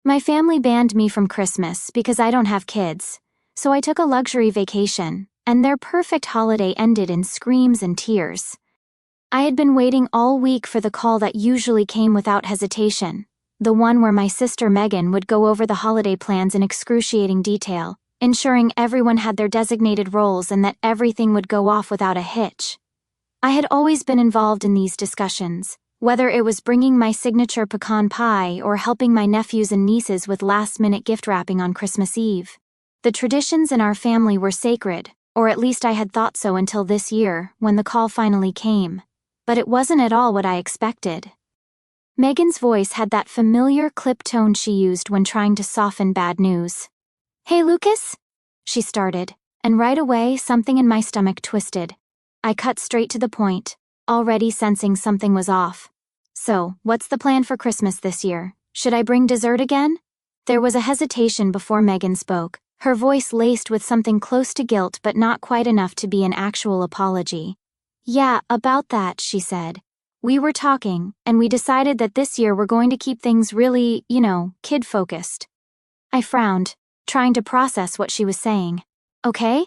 My family banned me from Christmas because I don't have kids, so I took a luxury vacation, and their perfect holiday ended in screams and tears. I had been waiting all week for the call that usually came without hesitation, the one where my sister Megan would go over the holiday plans in excruciating detail, ensuring everyone had their designated roles and that everything would go off without a hitch. I had always been involved in these discussions, whether it was bringing my signature pecan pie or helping my nephews and nieces with last-minute gift wrapping on Christmas Eve. The traditions in our family were sacred, or at least I had thought so until this year, when the call finally came. But it wasn't at all what I expected. Megan's voice had that familiar clip tone she used when trying to soften bad news. "Hey, Lucas?" she started, and right away something in my stomach twisted. I cut straight to the point, already sensing something was off. "So, what's the plan for Christmas this year? Should I bring dessert again?" There was a hesitation before Megan spoke, her voice laced with something close to guilt but not quite enough to be an actual apology. "Yeah, about that," she said. "We were talking, and we decided that this year we're going to keep things really, kid-focused." I frowned, trying to process what she was saying. "Okay?"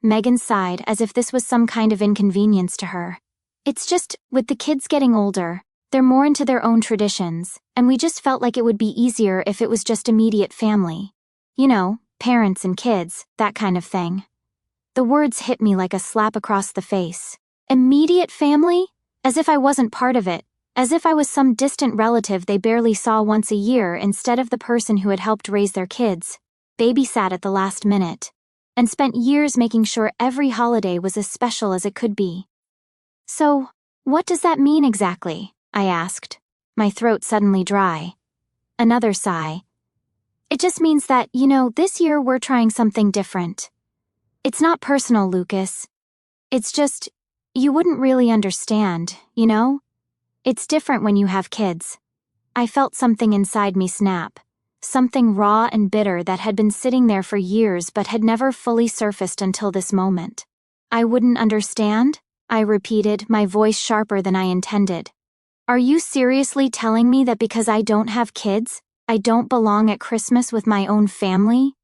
Megan sighed as if this was some kind of inconvenience to her. "It's just, with the kids getting older, they're more into their own traditions, and we just felt like it would be easier if it was just immediate family. Parents and kids, that kind of thing." The words hit me like a slap across the face. Immediate family? As if I wasn't part of it, as if I was some distant relative they barely saw once a year instead of the person who had helped raise their kids, babysat at the last minute, and spent years making sure every holiday was as special as it could be. "So, what does that mean exactly?" I asked, my throat suddenly dry. Another sigh. "It just means that, this year we're trying something different. It's not personal, Lucas. It's just, you wouldn't really understand, It's different when you have kids." I felt something inside me snap, something raw and bitter that had been sitting there for years but had never fully surfaced until this moment. "I wouldn't understand?" I repeated, my voice sharper than I intended. "Are you seriously telling me that because I don't have kids, I don't belong at Christmas with my own family?"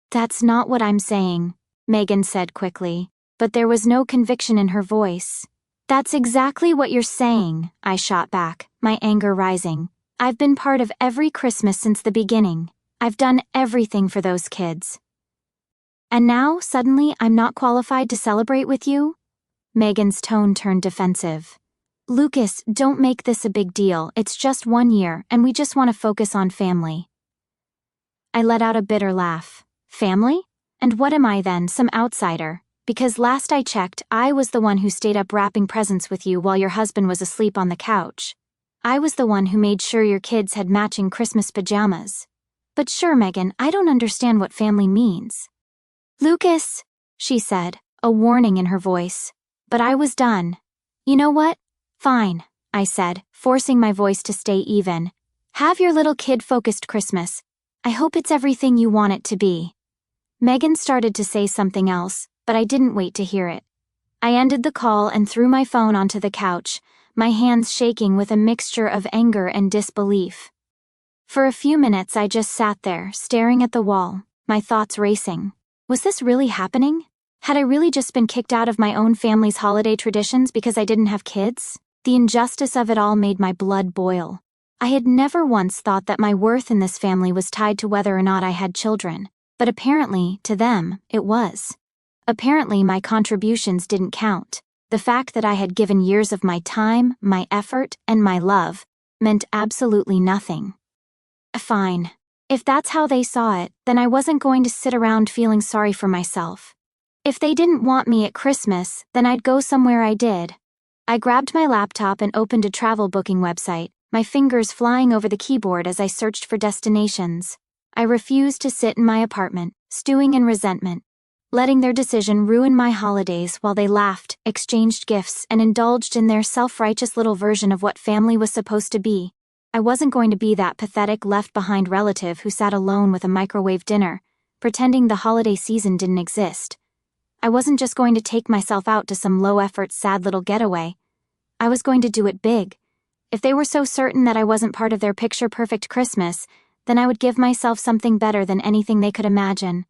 "That's not what I'm saying," Megan said quickly, but there was no conviction in her voice. "That's exactly what you're saying," I shot back, my anger rising. "I've been part of every Christmas since the beginning. I've done everything for those kids. And now, suddenly, I'm not qualified to celebrate with you?" Megan's tone turned defensive. "Lucas, don't make this a big deal. It's just 1 year, and we just want to focus on family." I let out a bitter laugh. "Family? And what am I then, some outsider? Because last I checked, I was the one who stayed up wrapping presents with you while your husband was asleep on the couch. I was the one who made sure your kids had matching Christmas pajamas. But sure, Megan, I don't understand what family means." "Lucas," she said, a warning in her voice. But I was done. "You know what? Fine," I said, forcing my voice to stay even. "Have your little kid-focused Christmas. I hope it's everything you want it to be." Megan started to say something else, but I didn't wait to hear it. I ended the call and threw my phone onto the couch, my hands shaking with a mixture of anger and disbelief. For a few minutes I just sat there, staring at the wall, my thoughts racing. Was this really happening? Had I really just been kicked out of my own family's holiday traditions because I didn't have kids? The injustice of it all made my blood boil. I had never once thought that my worth in this family was tied to whether or not I had children, but apparently, to them, it was. Apparently my contributions didn't count. The fact that I had given years of my time, my effort, and my love meant absolutely nothing. Fine. If that's how they saw it, then I wasn't going to sit around feeling sorry for myself. If they didn't want me at Christmas, then I'd go somewhere I did. I grabbed my laptop and opened a travel booking website, my fingers flying over the keyboard as I searched for destinations. I refused to sit in my apartment, stewing in resentment, letting their decision ruin my holidays while they laughed, exchanged gifts, and indulged in their self-righteous little version of what family was supposed to be. I wasn't going to be that pathetic left-behind relative who sat alone with a microwave dinner, pretending the holiday season didn't exist. I wasn't just going to take myself out to some low-effort, sad little getaway. I was going to do it big. If they were so certain that I wasn't part of their picture-perfect Christmas, then I would give myself something better than anything they could imagine.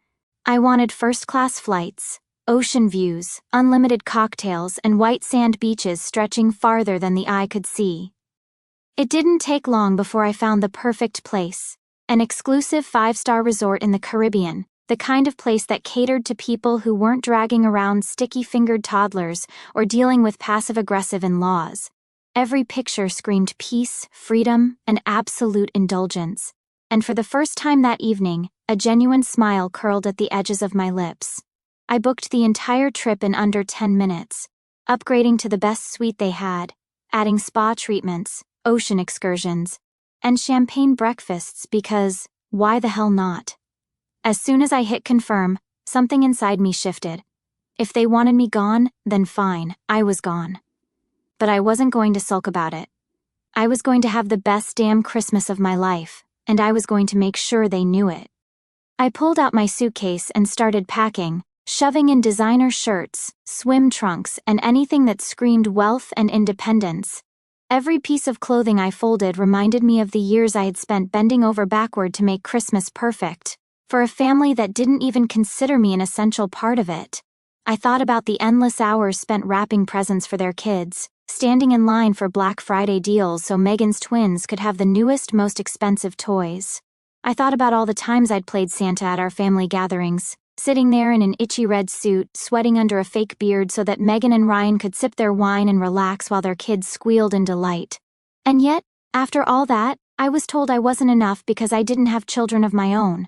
I wanted first-class flights, ocean views, unlimited cocktails, and white sand beaches stretching farther than the eye could see. It didn't take long before I found the perfect place, an exclusive 5-star resort in the Caribbean, the kind of place that catered to people who weren't dragging around sticky-fingered toddlers or dealing with passive-aggressive in-laws. Every picture screamed peace, freedom, and absolute indulgence. And for the first time that evening, a genuine smile curled at the edges of my lips. I booked the entire trip in under 10 minutes, upgrading to the best suite they had, adding spa treatments, ocean excursions, and champagne breakfasts because, why the hell not? As soon as I hit confirm, something inside me shifted. If they wanted me gone, then fine, I was gone. But I wasn't going to sulk about it. I was going to have the best damn Christmas of my life, and I was going to make sure they knew it. I pulled out my suitcase and started packing, shoving in designer shirts, swim trunks, and anything that screamed wealth and independence. Every piece of clothing I folded reminded me of the years I had spent bending over backward to make Christmas perfect, for a family that didn't even consider me an essential part of it. I thought about the endless hours spent wrapping presents for their kids, standing in line for Black Friday deals so Megan's twins could have the newest, most expensive toys. I thought about all the times I'd played Santa at our family gatherings, sitting there in an itchy red suit, sweating under a fake beard so that Megan and Ryan could sip their wine and relax while their kids squealed in delight. And yet, after all that, I was told I wasn't enough because I didn't have children of my own.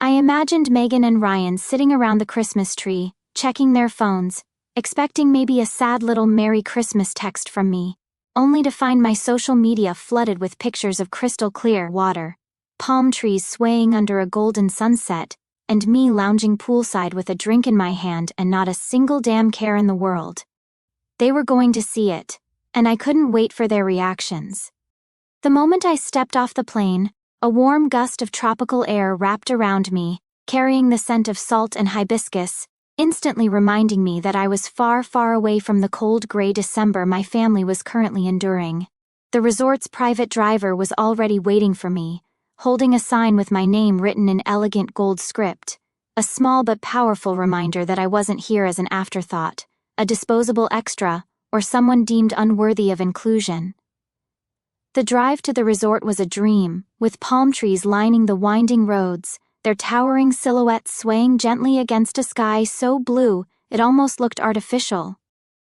I imagined Megan and Ryan sitting around the Christmas tree, checking their phones, expecting maybe a sad little Merry Christmas text from me, only to find my social media flooded with pictures of crystal clear water, palm trees swaying under a golden sunset, and me lounging poolside with a drink in my hand and not a single damn care in the world. They were going to see it, and I couldn't wait for their reactions. The moment I stepped off the plane, a warm gust of tropical air wrapped around me, carrying the scent of salt and hibiscus, instantly reminding me that I was far, far away from the cold gray December my family was currently enduring. The resort's private driver was already waiting for me, holding a sign with my name written in elegant gold script, a small but powerful reminder that I wasn't here as an afterthought, a disposable extra, or someone deemed unworthy of inclusion. The drive to the resort was a dream, with palm trees lining the winding roads, their towering silhouettes swaying gently against a sky so blue it almost looked artificial.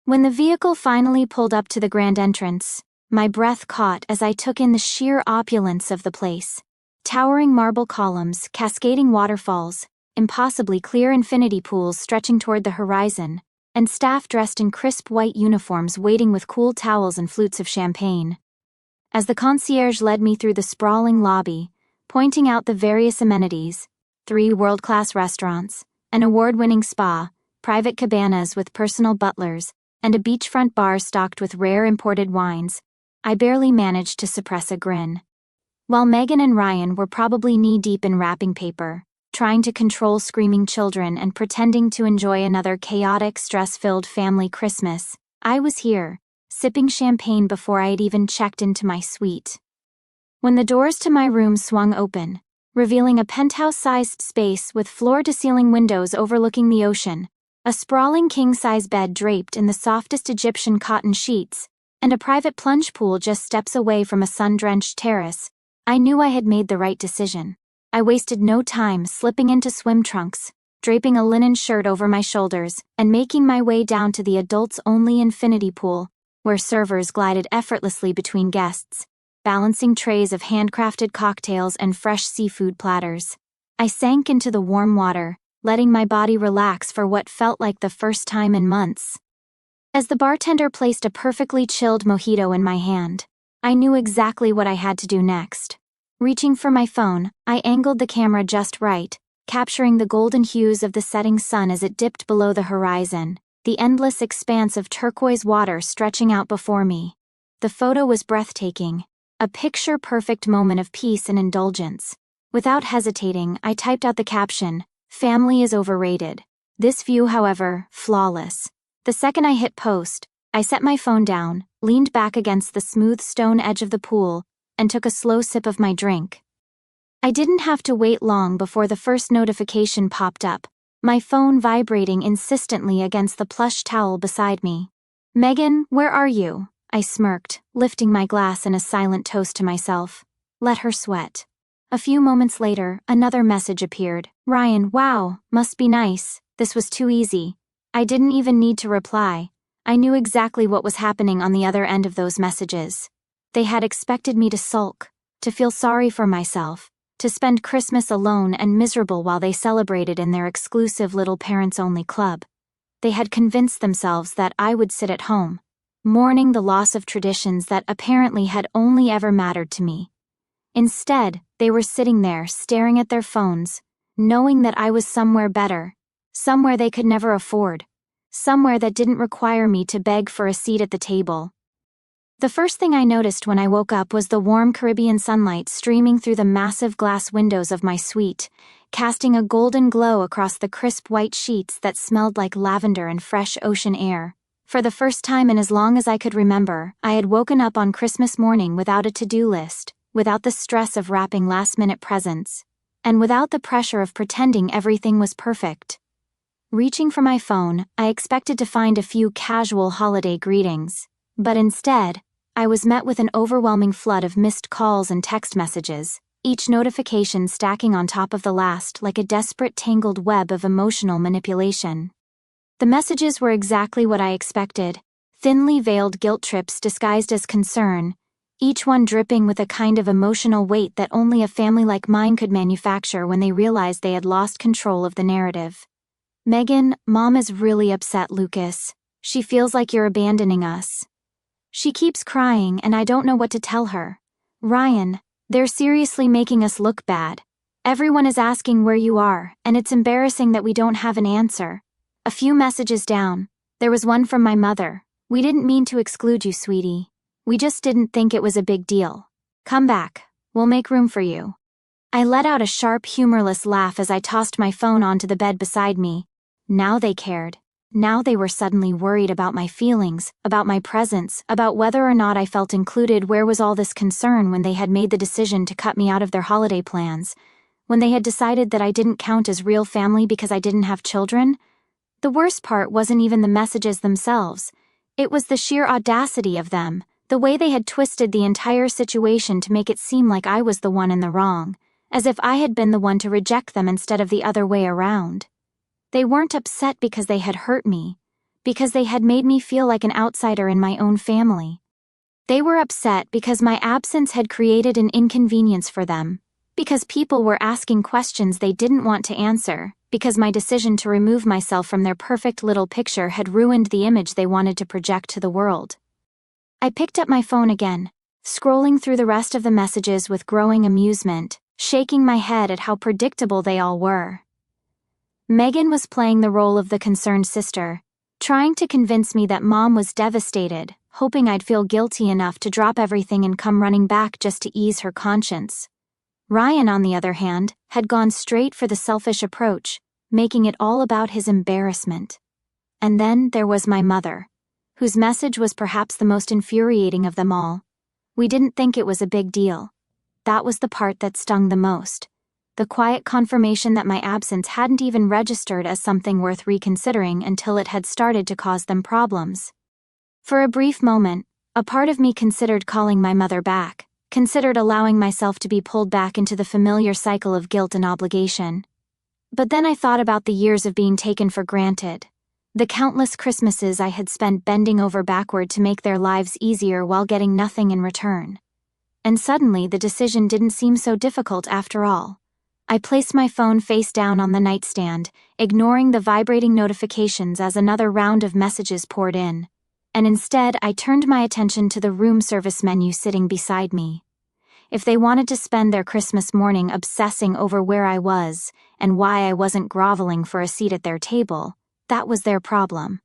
When the vehicle finally pulled up to the grand entrance, my breath caught as I took in the sheer opulence of the place. Towering marble columns, cascading waterfalls, impossibly clear infinity pools stretching toward the horizon, and staff dressed in crisp white uniforms waiting with cool towels and flutes of champagne. As the concierge led me through the sprawling lobby, pointing out the various amenities, 3 world-class restaurants, an award-winning spa, private cabanas with personal butlers, and a beachfront bar stocked with rare imported wines, I barely managed to suppress a grin. While Megan and Ryan were probably knee-deep in wrapping paper, trying to control screaming children and pretending to enjoy another chaotic, stress-filled family Christmas, I was here, sipping champagne before I had even checked into my suite. When the doors to my room swung open, revealing a penthouse-sized space with floor-to-ceiling windows overlooking the ocean, a sprawling king-size bed draped in the softest Egyptian cotton sheets, and a private plunge pool just steps away from a sun-drenched terrace, I knew I had made the right decision. I wasted no time slipping into swim trunks, draping a linen shirt over my shoulders, and making my way down to the adults-only infinity pool, where servers glided effortlessly between guests, balancing trays of handcrafted cocktails and fresh seafood platters. I sank into the warm water, letting my body relax for what felt like the first time in months. As the bartender placed a perfectly chilled mojito in my hand, I knew exactly what I had to do next. Reaching for my phone, I angled the camera just right, capturing the golden hues of the setting sun as it dipped below the horizon, the endless expanse of turquoise water stretching out before me. The photo was breathtaking, a picture-perfect moment of peace and indulgence. Without hesitating, I typed out the caption, "Family is overrated." This view, however, flawless. The second I hit post, I set my phone down, leaned back against the smooth stone edge of the pool, and took a slow sip of my drink. I didn't have to wait long before the first notification popped up, my phone vibrating insistently against the plush towel beside me. "Megan, where are you?" I smirked, lifting my glass in a silent toast to myself. Let her sweat. A few moments later, another message appeared. "Ryan, wow, must be nice. This was too easy." I didn't even need to reply. I knew exactly what was happening on the other end of those messages. They had expected me to sulk, to feel sorry for myself, to spend Christmas alone and miserable while they celebrated in their exclusive little parents-only club. They had convinced themselves that I would sit at home, mourning the loss of traditions that apparently had only ever mattered to me. Instead, they were sitting there staring at their phones, knowing that I was somewhere better, somewhere they could never afford, somewhere that didn't require me to beg for a seat at the table. The first thing I noticed when I woke up was the warm Caribbean sunlight streaming through the massive glass windows of my suite, casting a golden glow across the crisp white sheets that smelled like lavender and fresh ocean air. For the first time in as long as I could remember, I had woken up on Christmas morning without a to-do list, without the stress of wrapping last-minute presents, and without the pressure of pretending everything was perfect. Reaching for my phone, I expected to find a few casual holiday greetings, but instead, I was met with an overwhelming flood of missed calls and text messages, each notification stacking on top of the last like a desperate tangled web of emotional manipulation. The messages were exactly what I expected, thinly veiled guilt trips disguised as concern, each one dripping with a kind of emotional weight that only a family like mine could manufacture when they realized they had lost control of the narrative. "Megan, Mom is really upset, Lucas. She feels like you're abandoning us. She keeps crying and I don't know what to tell her. Ryan, they're seriously making us look bad. Everyone is asking where you are, and it's embarrassing that we don't have an answer." A few messages down, there was one from my mother. "We didn't mean to exclude you, sweetie. We just didn't think it was a big deal. Come back, we'll make room for you." I let out a sharp, humorless laugh as I tossed my phone onto the bed beside me. Now they cared. Now they were suddenly worried about my feelings, about my presence, about whether or not I felt included. Where was all this concern when they had made the decision to cut me out of their holiday plans? When they had decided that I didn't count as real family because I didn't have children? The worst part wasn't even the messages themselves. It was the sheer audacity of them, the way they had twisted the entire situation to make it seem like I was the one in the wrong, as if I had been the one to reject them instead of the other way around. They weren't upset because they had hurt me, because they had made me feel like an outsider in my own family. They were upset because my absence had created an inconvenience for them, because people were asking questions they didn't want to answer, because my decision to remove myself from their perfect little picture had ruined the image they wanted to project to the world. I picked up my phone again, scrolling through the rest of the messages with growing amusement, shaking my head at how predictable they all were. Megan was playing the role of the concerned sister, trying to convince me that Mom was devastated, hoping I'd feel guilty enough to drop everything and come running back just to ease her conscience. Ryan, on the other hand, had gone straight for the selfish approach, making it all about his embarrassment. And then there was my mother, whose message was perhaps the most infuriating of them all. "We didn't think it was a big deal." That was the part that stung the most. The quiet confirmation that my absence hadn't even registered as something worth reconsidering until it had started to cause them problems. For a brief moment, a part of me considered calling my mother back, considered allowing myself to be pulled back into the familiar cycle of guilt and obligation. But then I thought about the years of being taken for granted, the countless Christmases I had spent bending over backward to make their lives easier while getting nothing in return. And suddenly the decision didn't seem so difficult after all. I placed my phone face down on the nightstand, ignoring the vibrating notifications as another round of messages poured in. And instead, I turned my attention to the room service menu sitting beside me. If they wanted to spend their Christmas morning obsessing over where I was and why I wasn't groveling for a seat at their table, that was their problem.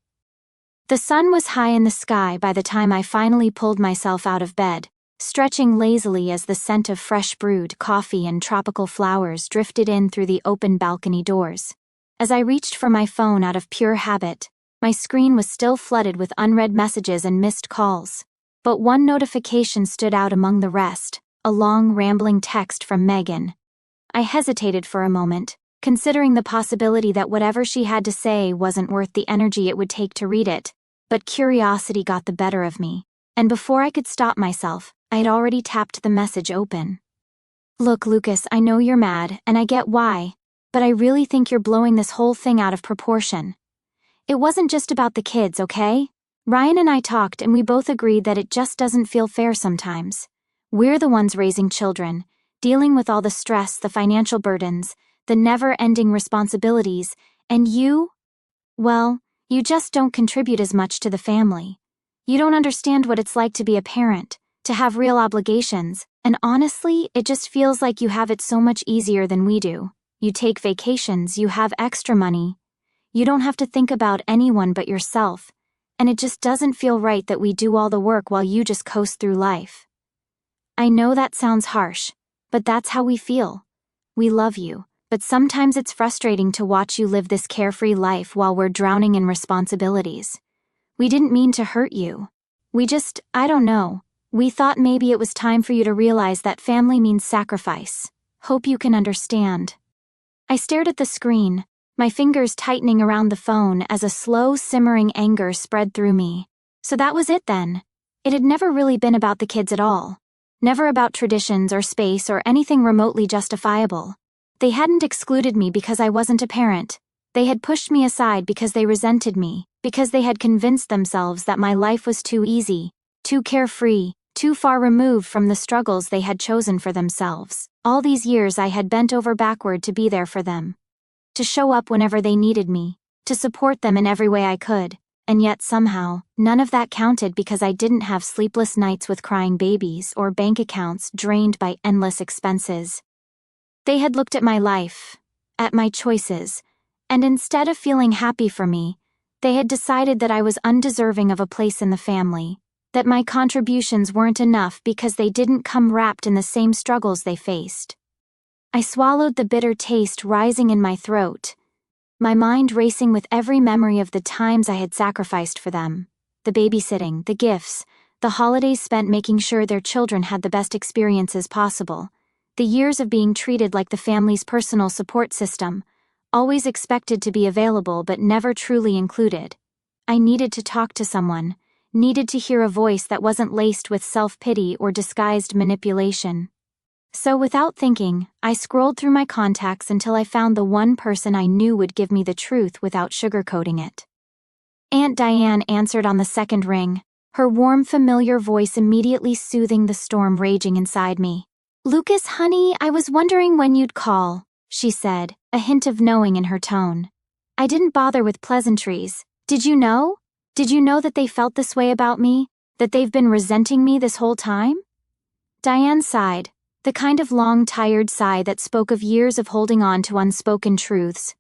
The sun was high in the sky by the time I finally pulled myself out of bed, stretching lazily as the scent of fresh brewed coffee and tropical flowers drifted in through the open balcony doors. As I reached for my phone out of pure habit, my screen was still flooded with unread messages and missed calls. But one notification stood out among the rest, a long, rambling text from Megan. I hesitated for a moment, considering the possibility that whatever she had to say wasn't worth the energy it would take to read it, but curiosity got the better of me, and before I could stop myself, I had already tapped the message open. Look, Lucas, I know you're mad, and I get why, but I really think you're blowing this whole thing out of proportion. It wasn't just about the kids, okay? Ryan and I talked and we both agreed that it just doesn't feel fair sometimes. We're the ones raising children, dealing with all the stress, the financial burdens, the never-ending responsibilities, and you? Well, you just don't contribute as much to the family. You don't understand what it's like to be a parent, to have real obligations, and honestly, it just feels like you have it so much easier than we do. You take vacations, you have extra money. You don't have to think about anyone but yourself, and it just doesn't feel right that we do all the work while you just coast through life. I know that sounds harsh, but that's how we feel. We love you, but sometimes it's frustrating to watch you live this carefree life while we're drowning in responsibilities. We didn't mean to hurt you. I don't know. We thought maybe it was time for you to realize that family means sacrifice. Hope you can understand. I stared at the screen, my fingers tightening around the phone as a slow, simmering anger spread through me. So that was it then. It had never really been about the kids at all. Never about traditions or space or anything remotely justifiable. They hadn't excluded me because I wasn't a parent. They had pushed me aside because they resented me, because they had convinced themselves that my life was too easy, too carefree, too far removed from the struggles they had chosen for themselves. All these years I had bent over backward to be there for them. To show up whenever they needed me, to support them in every way I could, and yet somehow, none of that counted because I didn't have sleepless nights with crying babies or bank accounts drained by endless expenses. They had looked at my life, at my choices, and instead of feeling happy for me, they had decided that I was undeserving of a place in the family, that my contributions weren't enough because they didn't come wrapped in the same struggles they faced. I swallowed the bitter taste rising in my throat, my mind racing with every memory of the times I had sacrificed for them, the babysitting, the gifts, the holidays spent making sure their children had the best experiences possible, the years of being treated like the family's personal support system, always expected to be available but never truly included. I needed to talk to someone, needed to hear a voice that wasn't laced with self-pity or disguised manipulation. So without thinking, I scrolled through my contacts until I found the one person I knew would give me the truth without sugarcoating it. Aunt Diane answered on the second ring, her warm, familiar voice immediately soothing the storm raging inside me. "Lucas, honey, I was wondering when you'd call," she said, a hint of knowing in her tone. "I didn't bother with pleasantries. Did you know? Did you know that they felt this way about me? That they've been resenting me this whole time?" Diane sighed. The kind of long, tired sigh that spoke of years of holding on to unspoken truths.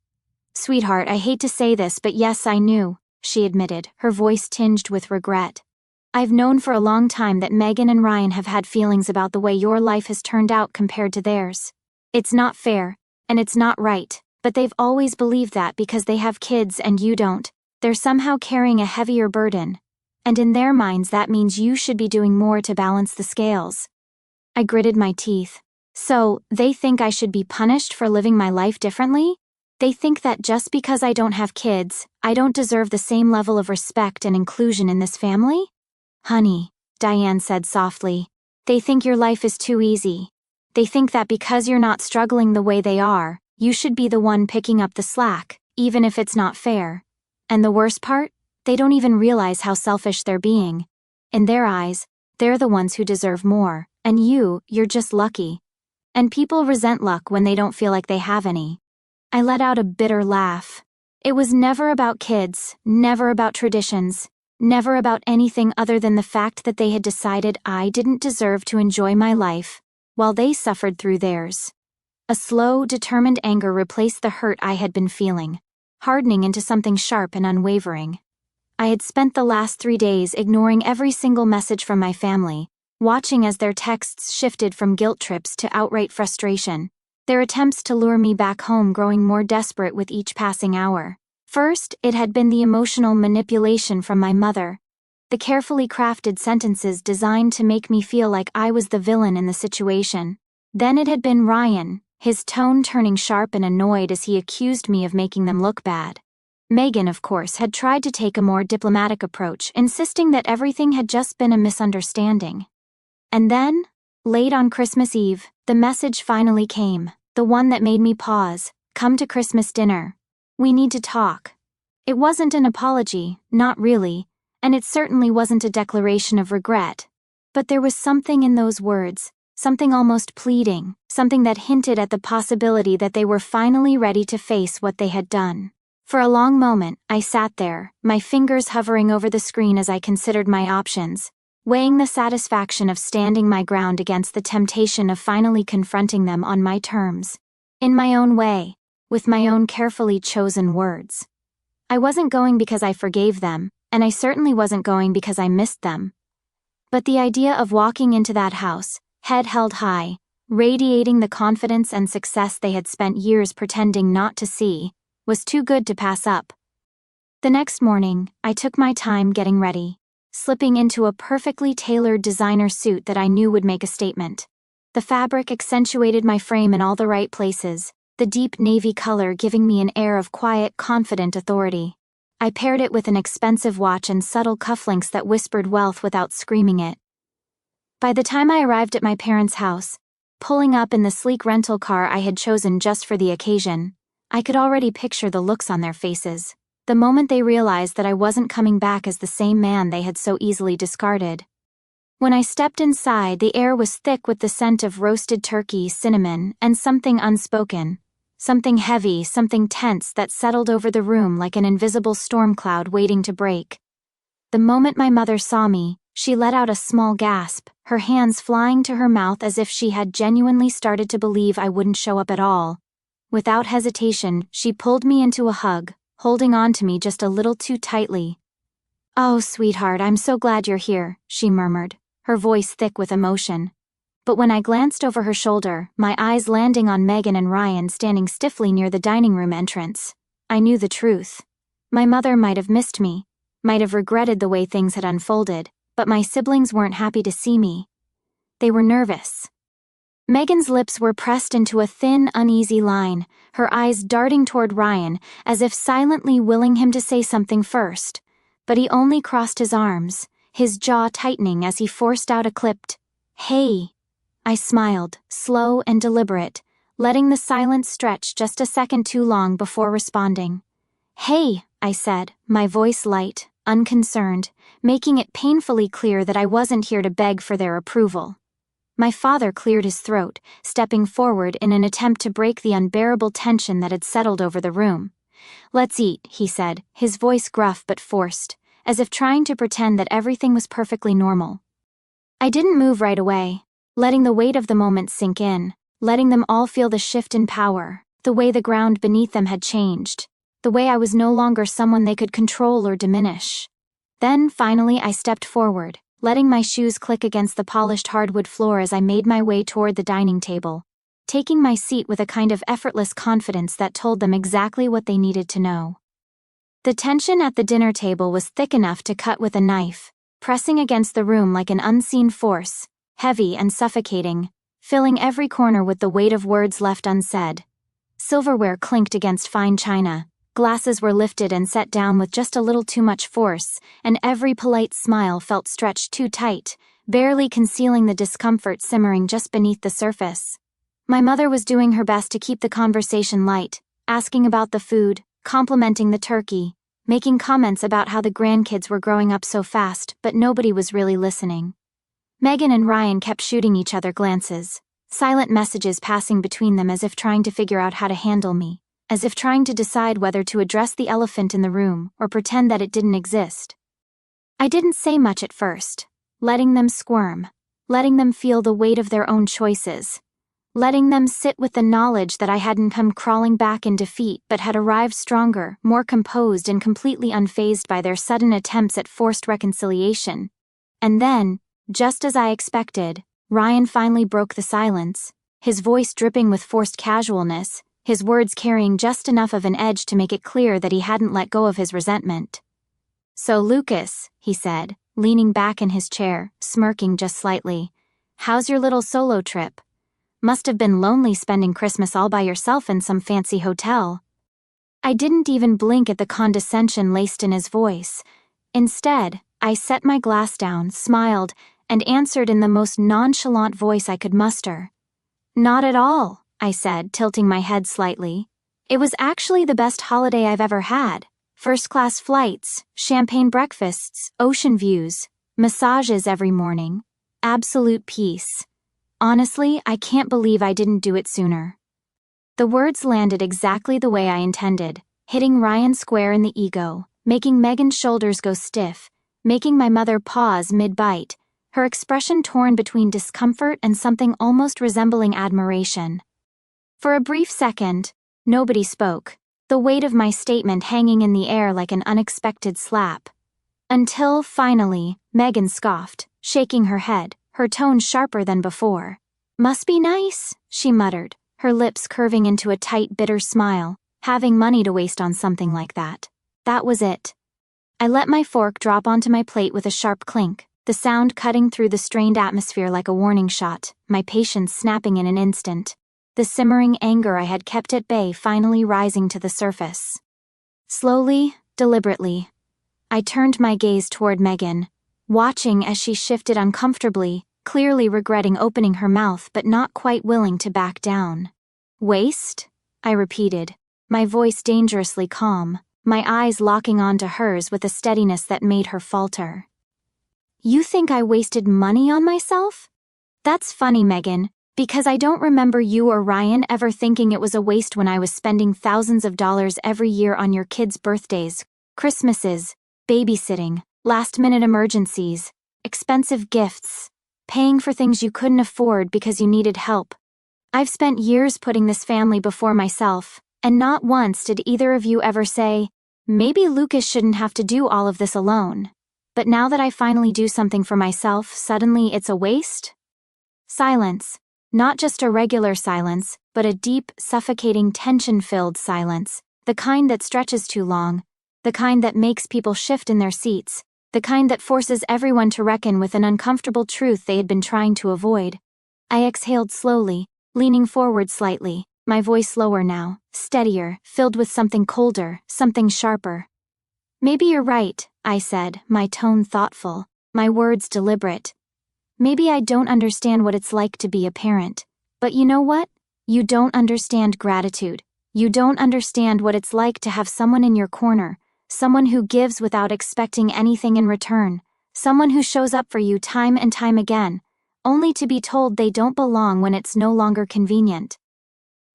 "Sweetheart, I hate to say this, but yes, I knew," she admitted, her voice tinged with regret. "I've known for a long time that Megan and Ryan have had feelings about the way your life has turned out compared to theirs. It's not fair, and it's not right, but they've always believed that because they have kids and you don't, they're somehow carrying a heavier burden. And in their minds that means you should be doing more to balance the scales." I gritted my teeth. "So, they think I should be punished for living my life differently? They think that just because I don't have kids, I don't deserve the same level of respect and inclusion in this family?" "Honey," Diane said softly, "they think your life is too easy. They think that because you're not struggling the way they are, you should be the one picking up the slack, even if it's not fair. And the worst part? They don't even realize how selfish they're being. In their eyes, they're the ones who deserve more. And you're just lucky. And people resent luck when they don't feel like they have any." I let out a bitter laugh. It was never about kids, never about traditions, never about anything other than the fact that they had decided I didn't deserve to enjoy my life, while they suffered through theirs. A slow, determined anger replaced the hurt I had been feeling, hardening into something sharp and unwavering. I had spent the last 3 days ignoring every single message from my family, watching as their texts shifted from guilt trips to outright frustration, their attempts to lure me back home growing more desperate with each passing hour. First, it had been the emotional manipulation from my mother, the carefully crafted sentences designed to make me feel like I was the villain in the situation. Then it had been Ryan, his tone turning sharp and annoyed as he accused me of making them look bad. Megan, of course, had tried to take a more diplomatic approach, insisting that everything had just been a misunderstanding. And then, late on Christmas Eve, the message finally came, the one that made me pause. "Come to Christmas dinner. We need to talk." It wasn't an apology, not really, and it certainly wasn't a declaration of regret. But there was something in those words, something almost pleading, something that hinted at the possibility that they were finally ready to face what they had done. For a long moment, I sat there, my fingers hovering over the screen as I considered my options, weighing the satisfaction of standing my ground against the temptation of finally confronting them on my terms, in my own way, with my own carefully chosen words. I wasn't going because I forgave them, and I certainly wasn't going because I missed them. But the idea of walking into that house, head held high, radiating the confidence and success they had spent years pretending not to see, was too good to pass up. The next morning, I took my time getting ready, slipping into a perfectly tailored designer suit that I knew would make a statement. The fabric accentuated my frame in all the right places, the deep navy color giving me an air of quiet, confident authority. I paired it with an expensive watch and subtle cufflinks that whispered wealth without screaming it. By the time I arrived at my parents' house, pulling up in the sleek rental car I had chosen just for the occasion, I could already picture the looks on their faces, the moment they realized that I wasn't coming back as the same man they had so easily discarded. When I stepped inside, the air was thick with the scent of roasted turkey, cinnamon, and something unspoken, something heavy, something tense that settled over the room like an invisible storm cloud waiting to break. The moment my mother saw me, she let out a small gasp, her hands flying to her mouth as if she had genuinely started to believe I wouldn't show up at all. Without hesitation, she pulled me into a hug, holding on to me just a little too tightly. "Oh, sweetheart, I'm so glad you're here," she murmured, her voice thick with emotion. But when I glanced over her shoulder, my eyes landing on Megan and Ryan standing stiffly near the dining room entrance, I knew the truth. My mother might have missed me, might have regretted the way things had unfolded, but my siblings weren't happy to see me. They were nervous. Megan's lips were pressed into a thin, uneasy line, her eyes darting toward Ryan, as if silently willing him to say something first. But he only crossed his arms, his jaw tightening as he forced out a clipped, "Hey." I smiled, slow and deliberate, letting the silence stretch just a second too long before responding. "Hey," I said, my voice light, unconcerned, making it painfully clear that I wasn't here to beg for their approval. My father cleared his throat, stepping forward in an attempt to break the unbearable tension that had settled over the room. "Let's eat," he said, his voice gruff but forced, as if trying to pretend that everything was perfectly normal. I didn't move right away, letting the weight of the moment sink in, letting them all feel the shift in power, the way the ground beneath them had changed, the way I was no longer someone they could control or diminish. Then, finally, I stepped forward, letting my shoes click against the polished hardwood floor as I made my way toward the dining table, taking my seat with a kind of effortless confidence that told them exactly what they needed to know. The tension at the dinner table was thick enough to cut with a knife, pressing against the room like an unseen force, heavy and suffocating, filling every corner with the weight of words left unsaid. Silverware clinked against fine china, glasses were lifted and set down with just a little too much force, and every polite smile felt stretched too tight, barely concealing the discomfort simmering just beneath the surface. My mother was doing her best to keep the conversation light, asking about the food, complimenting the turkey, making comments about how the grandkids were growing up so fast, but nobody was really listening. Megan and Ryan kept shooting each other glances, silent messages passing between them as if trying to figure out how to handle me, as if trying to decide whether to address the elephant in the room or pretend that it didn't exist. I didn't say much at first, letting them squirm, letting them feel the weight of their own choices, letting them sit with the knowledge that I hadn't come crawling back in defeat but had arrived stronger, more composed and completely unfazed by their sudden attempts at forced reconciliation. And then, just as I expected, Ryan finally broke the silence, his voice dripping with forced casualness, his words carrying just enough of an edge to make it clear that he hadn't let go of his resentment. "So Lucas," he said, leaning back in his chair, smirking just slightly, "how's your little solo trip?" Must have been lonely spending Christmas all by yourself in some fancy hotel." I didn't even blink at the condescension laced in his voice. Instead, I set my glass down, smiled, and answered in the most nonchalant voice I could muster. "Not at all," I said, tilting my head slightly. "It was actually the best holiday I've ever had. First-class flights, champagne breakfasts, ocean views, massages every morning. Absolute peace. Honestly, I can't believe I didn't do it sooner." The words landed exactly the way I intended, hitting Ryan square in the ego, making Megan's shoulders go stiff, making my mother pause mid-bite, her expression torn between discomfort and something almost resembling admiration. For a brief second, nobody spoke, the weight of my statement hanging in the air like an unexpected slap. Until, finally, Megan scoffed, shaking her head, her tone sharper than before. "Must be nice," she muttered, her lips curving into a tight, bitter smile, having money to waste on something like that. That was it. I let my fork drop onto my plate with a sharp clink, the sound cutting through the strained atmosphere like a warning shot, my patience snapping in an instant, the simmering anger I had kept at bay finally rising to the surface. Slowly, deliberately, I turned my gaze toward Megan, watching as she shifted uncomfortably, clearly regretting opening her mouth but not quite willing to back down. "Waste?" I repeated, my voice dangerously calm, my eyes locking onto hers with a steadiness that made her falter. "You think I wasted money on myself? That's funny, Megan, because I don't remember you or Ryan ever thinking it was a waste when I was spending thousands of dollars every year on your kids' birthdays, Christmases, babysitting, last-minute emergencies, expensive gifts, paying for things you couldn't afford because you needed help. I've spent years putting this family before myself, and not once did either of you ever say, 'Maybe Lucas shouldn't have to do all of this alone.' But now that I finally do something for myself, suddenly it's a waste?" Silence. Not just a regular silence, but a deep, suffocating, tension-filled silence, the kind that stretches too long, the kind that makes people shift in their seats, the kind that forces everyone to reckon with an uncomfortable truth they had been trying to avoid. I exhaled slowly, leaning forward slightly, my voice lower now, steadier, filled with something colder, something sharper. "Maybe you're right," I said, my tone thoughtful, my words deliberate. "Maybe I don't understand what it's like to be a parent. But you know what? You don't understand gratitude. You don't understand what it's like to have someone in your corner, someone who gives without expecting anything in return, someone who shows up for you time and time again, only to be told they don't belong when it's no longer convenient."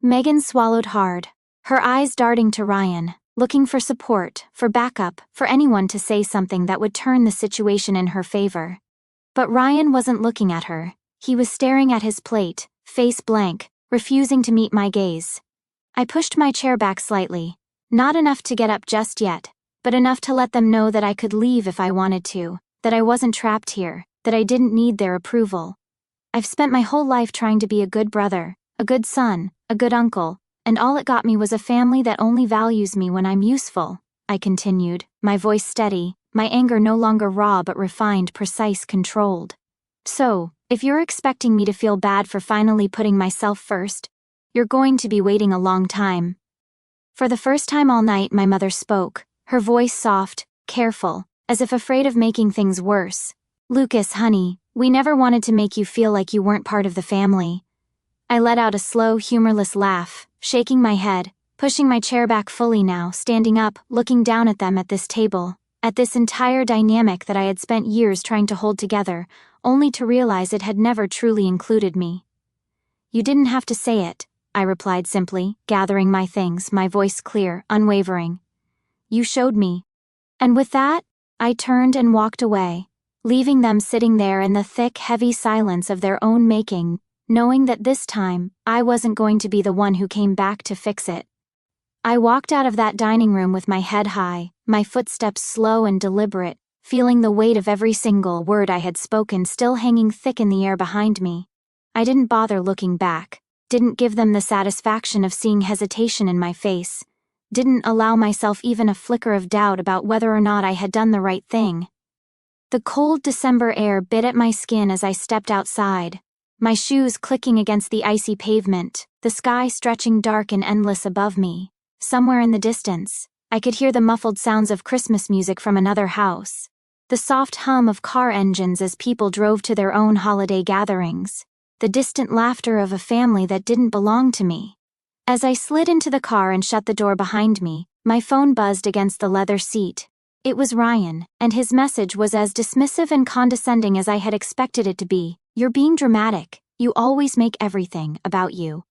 Megan swallowed hard, her eyes darting to Ryan, looking for support, for backup, for anyone to say something that would turn the situation in her favor. But Ryan wasn't looking at her. He was staring at his plate, face blank, refusing to meet my gaze. I pushed my chair back slightly, not enough to get up just yet, but enough to let them know that I could leave if I wanted to, that I wasn't trapped here, that I didn't need their approval. I've spent my whole life trying to be a good brother, a good son, a good uncle, and all it got me was a family that only values me when I'm useful, I continued, my voice steady, my anger no longer raw but refined, precise, controlled. "So, if you're expecting me to feel bad for finally putting myself first, you're going to be waiting a long time." For the first time all night, my mother spoke, her voice soft, careful, as if afraid of making things worse. "Lucas, honey, we never wanted to make you feel like you weren't part of the family." I let out a slow, humorless laugh, shaking my head, pushing my chair back fully now, standing up, looking down at them at this table, at this entire dynamic that I had spent years trying to hold together, only to realize it had never truly included me. "You didn't have to say it," I replied simply, gathering my things, my voice clear, unwavering. "You showed me." And with that, I turned and walked away, leaving them sitting there in the thick, heavy silence of their own making, knowing that this time, I wasn't going to be the one who came back to fix it. I walked out of that dining room with my head high, my footsteps slow and deliberate, feeling the weight of every single word I had spoken still hanging thick in the air behind me. I didn't bother looking back, didn't give them the satisfaction of seeing hesitation in my face, didn't allow myself even a flicker of doubt about whether or not I had done the right thing. The cold December air bit at my skin as I stepped outside, my shoes clicking against the icy pavement, the sky stretching dark and endless above me. Somewhere in the distance, I could hear the muffled sounds of Christmas music from another house, the soft hum of car engines as people drove to their own holiday gatherings, the distant laughter of a family that didn't belong to me. As I slid into the car and shut the door behind me, my phone buzzed against the leather seat. It was Ryan, and his message was as dismissive and condescending as I had expected it to be. "You're being dramatic. You always make everything about you."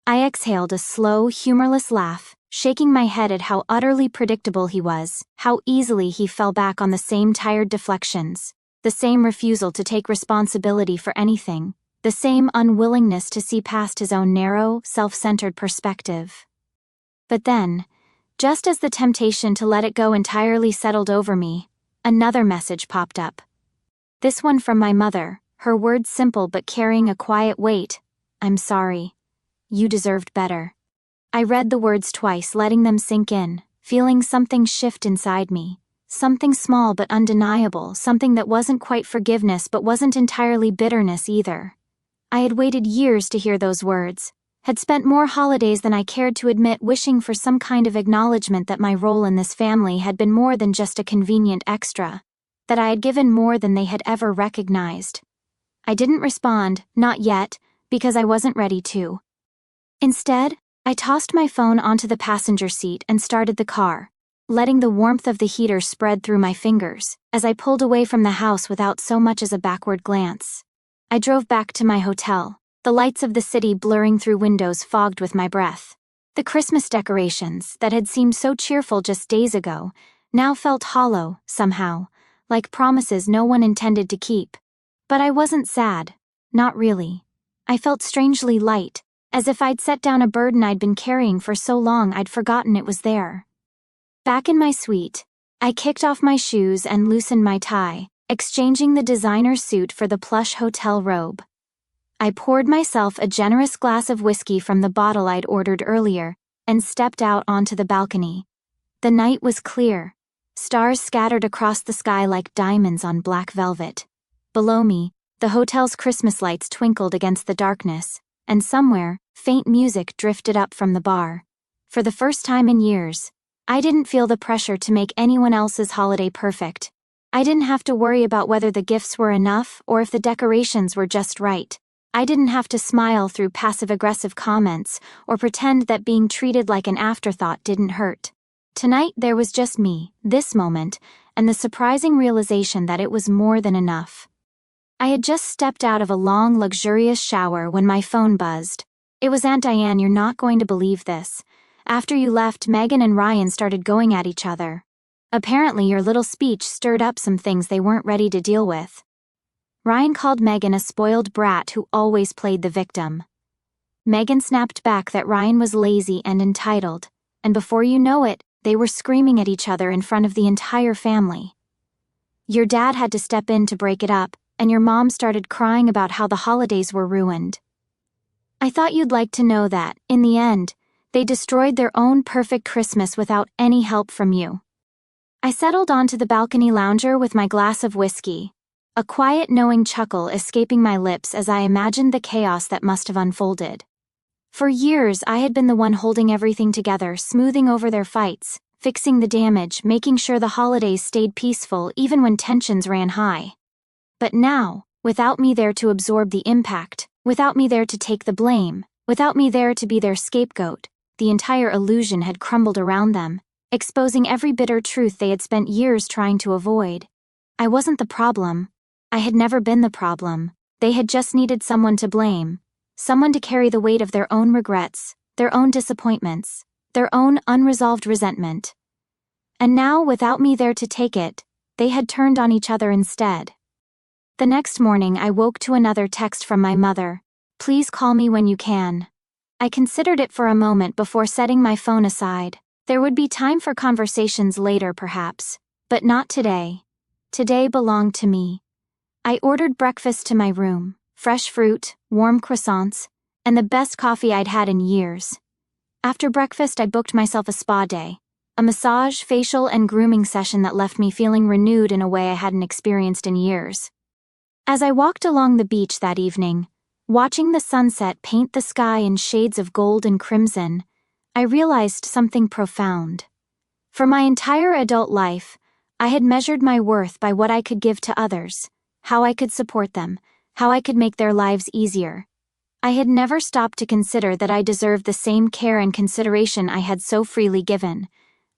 I exhaled a slow, humorless laugh, shaking my head at how utterly predictable he was, how easily he fell back on the same tired deflections, the same refusal to take responsibility for anything, the same unwillingness to see past his own narrow, self-centered perspective. But then, just as the temptation to let it go entirely settled over me, another message popped up. This one from my mother, her words simple but carrying a quiet weight. "I'm sorry. You deserved better." I read the words twice, letting them sink in, feeling something shift inside me. Something small but undeniable, something that wasn't quite forgiveness but wasn't entirely bitterness either. I had waited years to hear those words, had spent more holidays than I cared to admit wishing for some kind of acknowledgement that my role in this family had been more than just a convenient extra, that I had given more than they had ever recognized. I didn't respond, not yet, because I wasn't ready to. Instead, I tossed my phone onto the passenger seat and started the car, letting the warmth of the heater spread through my fingers as I pulled away from the house without so much as a backward glance. I drove back to my hotel, the lights of the city blurring through windows fogged with my breath. The Christmas decorations, that had seemed so cheerful just days ago, now felt hollow, somehow, like promises no one intended to keep. But I wasn't sad. Not really. I felt strangely light, as if I'd set down a burden I'd been carrying for so long I'd forgotten it was there. Back in my suite, I kicked off my shoes and loosened my tie, exchanging the designer suit for the plush hotel robe. I poured myself a generous glass of whiskey from the bottle I'd ordered earlier, and stepped out onto the balcony. The night was clear, stars scattered across the sky like diamonds on black velvet. Below me, the hotel's Christmas lights twinkled against the darkness, and somewhere, faint music drifted up from the bar. For the first time in years, I didn't feel the pressure to make anyone else's holiday perfect. I didn't have to worry about whether the gifts were enough or if the decorations were just right. I didn't have to smile through passive-aggressive comments or pretend that being treated like an afterthought didn't hurt. Tonight there was just me, this moment, and the surprising realization that it was more than enough. I had just stepped out of a long, luxurious shower when my phone buzzed. It was Aunt Diane. "You're not going to believe this. After you left, Megan and Ryan started going at each other. Apparently your little speech stirred up some things they weren't ready to deal with." Ryan called Megan a spoiled brat who always played the victim. Megan snapped back that Ryan was lazy and entitled, and before you know it, they were screaming at each other in front of the entire family. Your dad had to step in to break it up, and your mom started crying about how the holidays were ruined. I thought you'd like to know that, in the end, they destroyed their own perfect Christmas without any help from you. I settled onto the balcony lounger with my glass of whiskey, a quiet knowing chuckle escaping my lips as I imagined the chaos that must have unfolded. For years I had been the one holding everything together, smoothing over their fights, fixing the damage, making sure the holidays stayed peaceful even when tensions ran high. But now, without me there to absorb the impact, without me there to take the blame, without me there to be their scapegoat, the entire illusion had crumbled around them, exposing every bitter truth they had spent years trying to avoid. I wasn't the problem. I had never been the problem. They had just needed someone to blame, someone to carry the weight of their own regrets, their own disappointments, their own unresolved resentment. And now, without me there to take it, they had turned on each other instead. The next morning I woke to another text from my mother. "Please call me when you can." I considered it for a moment before setting my phone aside. There would be time for conversations later perhaps, but not today. Today belonged to me. I ordered breakfast to my room, fresh fruit, warm croissants, and the best coffee I'd had in years. After breakfast I booked myself a spa day, a massage, facial, and grooming session that left me feeling renewed in a way I hadn't experienced in years. As I walked along the beach that evening, Watching the sunset paint the sky in shades of gold and crimson, I realized something profound. For my entire adult life, I had measured my worth by what I could give to others, how I could support them, how I could make their lives easier. I had never stopped to consider that I deserved the same care and consideration I had so freely given.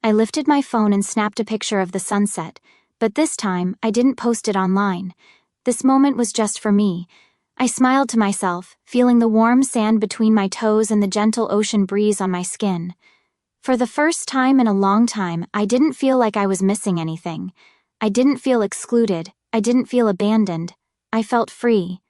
I lifted my phone and snapped a picture of the sunset, but this time I didn't post it online. This moment was just for me. I smiled to myself, feeling the warm sand between my toes and the gentle ocean breeze on my skin. For the first time in a long time, I didn't feel like I was missing anything. I didn't feel excluded. I didn't feel abandoned. I felt free.